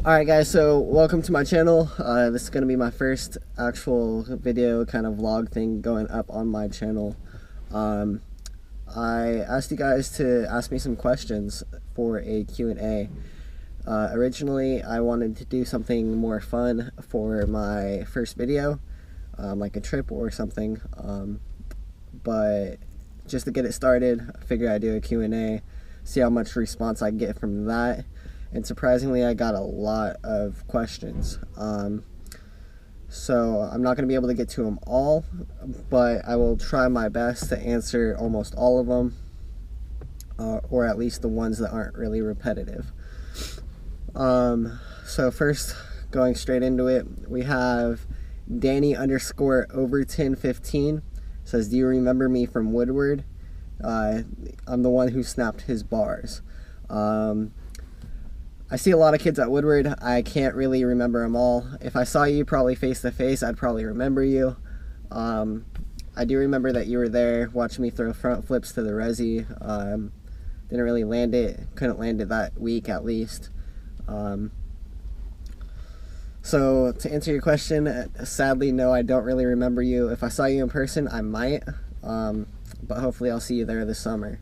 Alright guys, so welcome to my channel. This is going to be my first actual video kind of vlog thing going up on my channel. I asked you guys to ask me some questions for a Q&A. Originally I wanted to do something more fun for my first video, like a trip or something, but just to get it started I figured I'd do a Q&A, see how much response I get from that. And surprisingly, I got a lot of questions. So I'm not going to be able to get to them all, but I will try my best to answer almost all of them, or at least the ones that aren't really repetitive. So first, going straight into it, we have Danny_Overton15 says, "Do you remember me from Woodward?" I'm the one who snapped his bars. I see a lot of kids at Woodward. I can't really remember them all. If I saw you probably face to face, I'd probably remember you. I do remember that you were there watching me throw front flips to the resi. Didn't really land it. Couldn't land it that week at least. So to answer your question, sadly, no, I don't really remember you. If I saw you in person, I might. But hopefully I'll see you there this summer.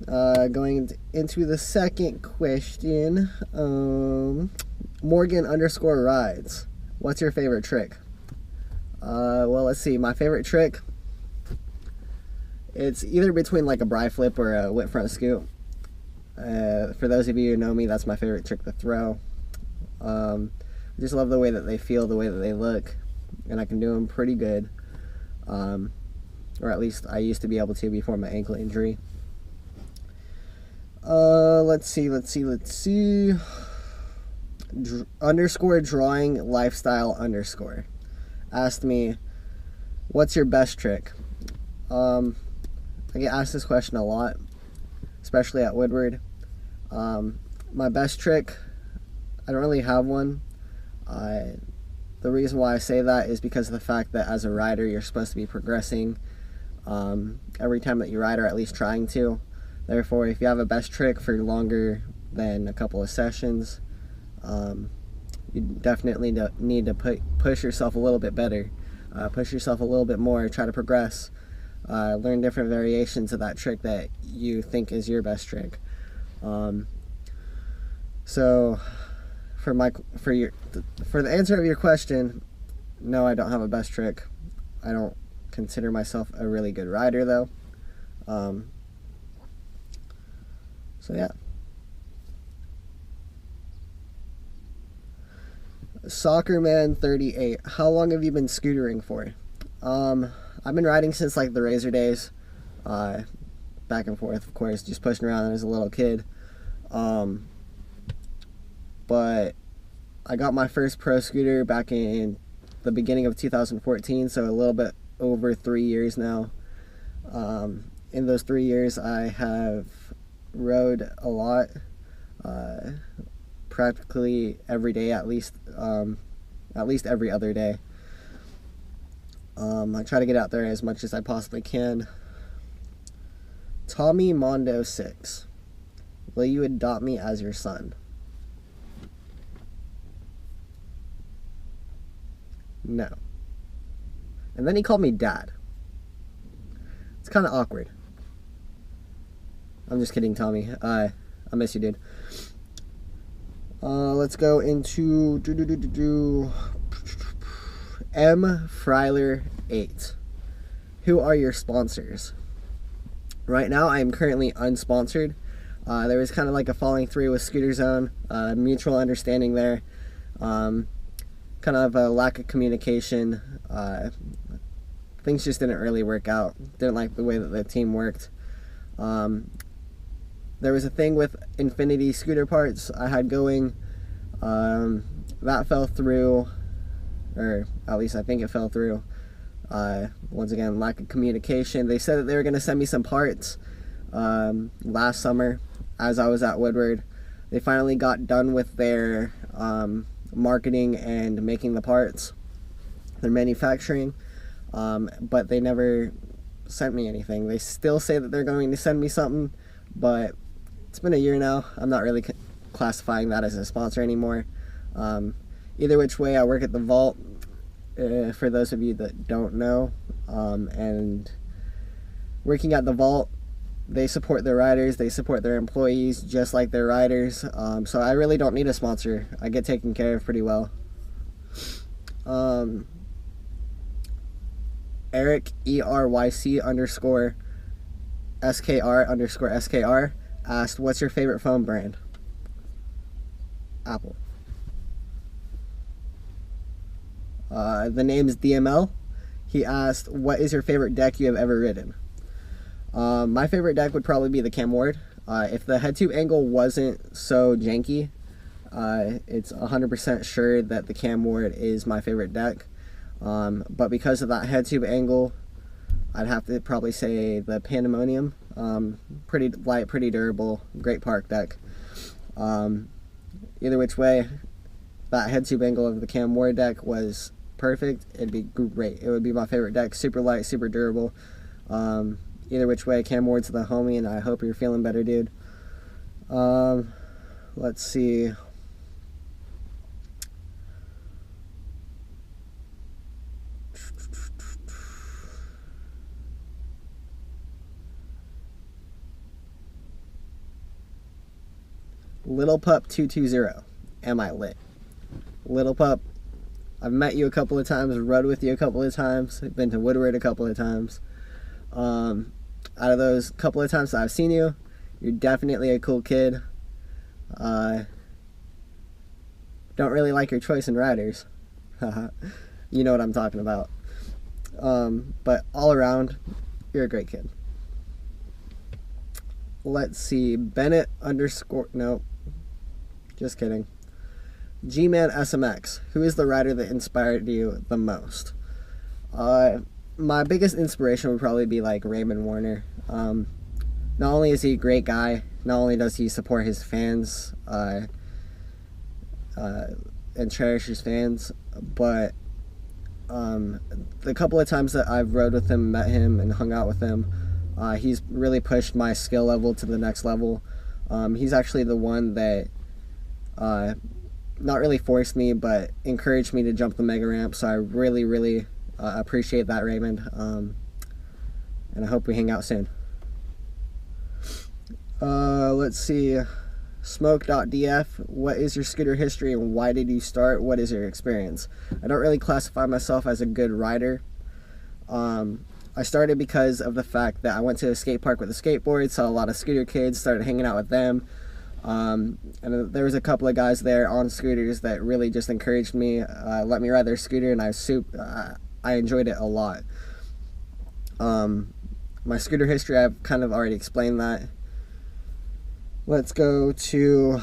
Going into the second question, Morgan_rides. What's your favorite trick? Well, let's see. My favorite trick, it's either between like a bri flip or a whip front scoop. For those of you who know me, that's my favorite trick to throw. I just love the way that they feel, the way that they look, and I can do them pretty good. Or at least I used to be able to before my ankle injury. Let's see. _drawing lifestyle_ asked me, what's your best trick? I get asked this question a lot, especially at Woodward. My best trick, I don't really have one. The reason why I say that is because of the fact that as a rider, you're supposed to be progressing every time that you ride, or at least trying to. Therefore, if you have a best trick for longer than a couple of sessions, you definitely need to push yourself a little bit better, push yourself a little bit more, try to progress, learn different variations of that trick that you think is your best trick. So, for the answer of your question, no, I don't have a best trick. I don't consider myself a really good rider though. So yeah. Soccerman38, how long have you been scootering for? I've been riding since like the Razor days, back and forth, of course, just pushing around as a little kid. But I got my first pro scooter back in the beginning of 2014, so a little bit over 3 years now. In those 3 years, I have rode a lot, practically every day, at least every other day. I try to get out there as much as I possibly can. Tommy Mondo 6, will you adopt me as your son? No. And then he called me dad. It's kind of awkward. I'm just kidding, Tommy. I miss you, dude. Let's go into M Freiler 8. Who are your sponsors? Right now, I am currently unsponsored. There was kind of like a falling through with Scooter Zone, mutual understanding there. Kind of a lack of communication. Things just didn't really work out. Didn't like the way that the team worked. There was a thing with Infinity scooter parts I had going. That fell through, or at least I think it fell through. Once again, lack of communication. They said that they were going to send me some parts last summer as I was at Woodward. They finally got done with their marketing and making the parts, their manufacturing, but they never sent me anything. They still say that they're going to send me something, but it's been a year now. I'm not really classifying that as a sponsor anymore. Either which way, I work at the vault. For those of you that don't know, and working at the vault, they support their riders, they support their employees just like their riders. So I really don't need a sponsor. I get taken care of pretty well. Eric ERYC underscore SKR underscore SKR asked, what's your favorite phone brand? Apple. The name is DML. He asked, what is your favorite deck you have ever ridden? My favorite deck would probably be the Cam Ward. If the head tube angle wasn't so janky, it's 100% sure that the Cam Ward is my favorite deck. But because of that head tube angle, I'd have to probably say the Pandemonium. Pretty light, pretty durable, great park deck. Either which way, that head tube angle of the Cam Ward deck was perfect. It'd be great. It would be my favorite deck. Super light, super durable. Either which way, Cam Ward's the homie, and I hope you're feeling better, dude. Let's see. Little Pup 220. Am I lit? Little Pup, I've met you a couple of times, rode with you a couple of times, been to Woodward a couple of times. Out of those couple of times that I've seen you, you're definitely a cool kid. Don't really like your choice in riders. You know what I'm talking about. But all around, you're a great kid. Let's see, Bennett underscore, no, just kidding. G-Man SMX, who is the rider that inspired you the most? My biggest inspiration would probably be like Raymond Warner. Not only is he a great guy, not only does he support his fans and cherish his fans, but the couple of times that I've rode with him, met him, and hung out with him, he's really pushed my skill level to the next level. He's actually the one that not really forced me, but encouraged me to jump the mega ramp. So I really appreciate that, Raymond. And I hope we hang out soon. Let's see. Smoke.df, what is your scooter history and why did you start? What is your experience? I don't really classify myself as a good rider. I started because of the fact that I went to a skate park with a skateboard, saw a lot of scooter kids, started hanging out with them. And there was a couple of guys there on scooters that really just encouraged me, let me ride their scooter, and I enjoyed it a lot. My scooter history, I've kind of already explained that. Let's go to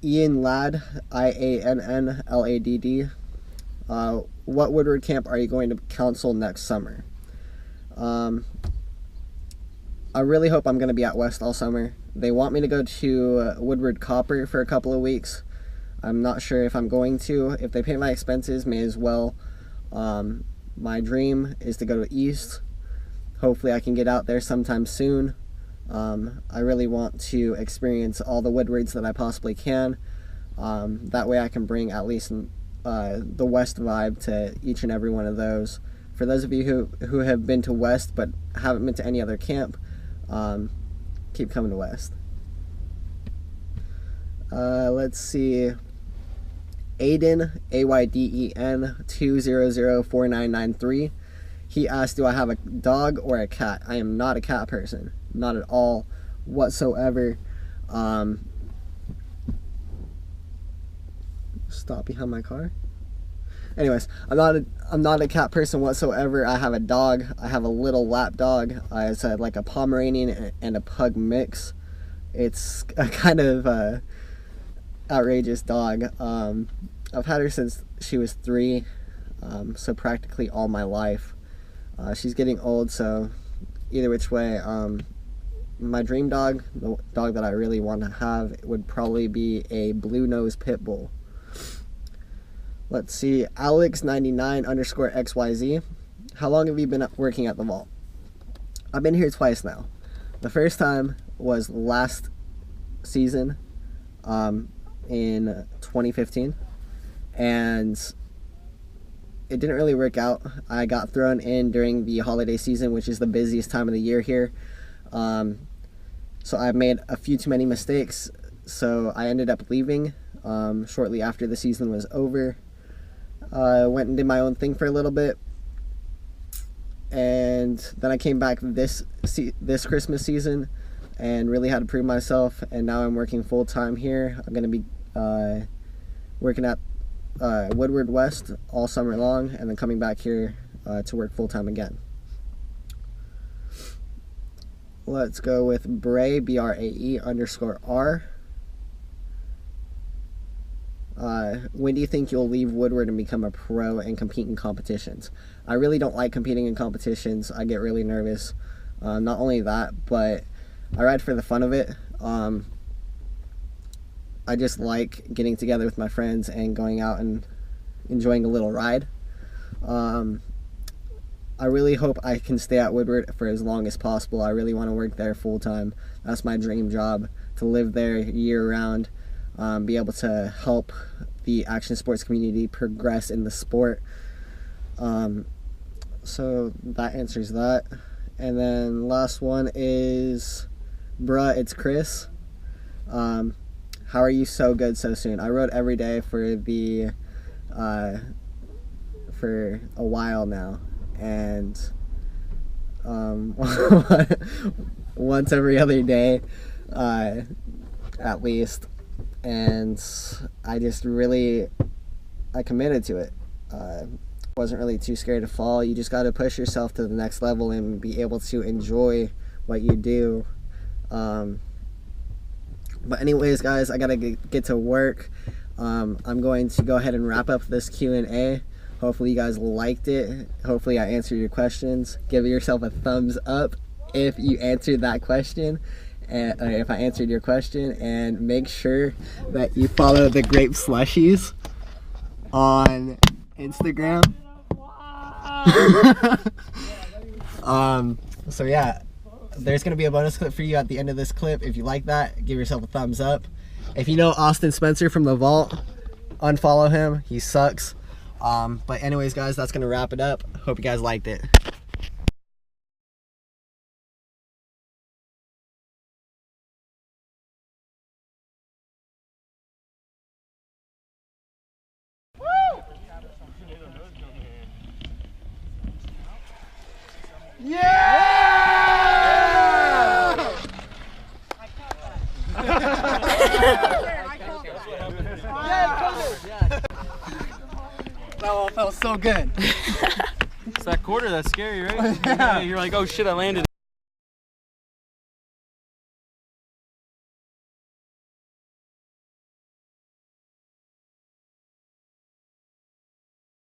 Ian Ladd, IANNLADD. What Woodward camp are you going to counsel next summer? I really hope I'm going to be out west all summer. They want me to go to Woodward Copper for a couple of weeks. I'm not sure if I'm going to. If they pay my expenses, may as well. My dream is to go to East. Hopefully I can get out there sometime soon. I really want to experience all the Woodwards that I possibly can. That way I can bring at least the West vibe to each and every one of those. For those of you who have been to West but haven't been to any other camp, keep coming to West. Let's see. Aiden, AYDEN 2004993. He asked, do I have a dog or a cat? I am not a cat person. Not at all whatsoever. Stop behind my car. Anyways, I'm not a cat person whatsoever. I have a dog. I have a little lap dog. It's like a Pomeranian and a pug mix. It's a kind of outrageous dog. I've had her since she was 3, so practically all my life. She's getting old, so either which way, my dream dog, the dog that I really want to have, would probably be a blue nose pit bull. Let's see, Alex99_XYZ. How long have you been working at the vault? I've been here twice now. The first time was last season. in 2015, and it didn't really work out. I got thrown in during the holiday season, which is the busiest time of the year here. So I made a few too many mistakes, so I ended up leaving shortly after the season was over. I went and did my own thing for a little bit, and then I came back this Christmas season and really had to prove myself, and now I'm working full-time here. I'm going to be working at Woodward West all summer long, and then coming back here to work full-time again. Let's go with Bray, BRAE_R. When do you think you'll leave Woodward and become a pro and compete in competitions? I really don't like competing in competitions. I get really nervous. Not only that, but I ride for the fun of it. I just like getting together with my friends and going out and enjoying a little ride. I really hope I can stay at Woodward for as long as possible. I really want to work there full time. That's my dream job, to live there year round, be able to help the action sports community progress in the sport. So that answers that. And then last one is, bruh, it's Chris. How are you so good so soon? I rode every day for for a while now, and once every other day at least, and I committed to it. Wasn't really too scared to fall. You just got to push yourself to the next level and be able to enjoy what you do. But anyways, guys, I gotta get to work. I'm going to go ahead and wrap up this Q&A. Hopefully you guys liked it. Hopefully I answered your questions. Give yourself a thumbs up if you answered that question, and if I answered your question, and make sure that you follow the Grape Slushies on Instagram. So yeah, there's going to be a bonus clip for you at the end of this clip. If you like that, give yourself a thumbs up. If you know Austin Spencer from the Vault, unfollow him. He sucks. But anyways, guys, that's going to wrap it up. Hope you guys liked it. Yeah! That all felt so good. It's that quarter that's scary, right? Yeah. You're like, oh shit, I landed.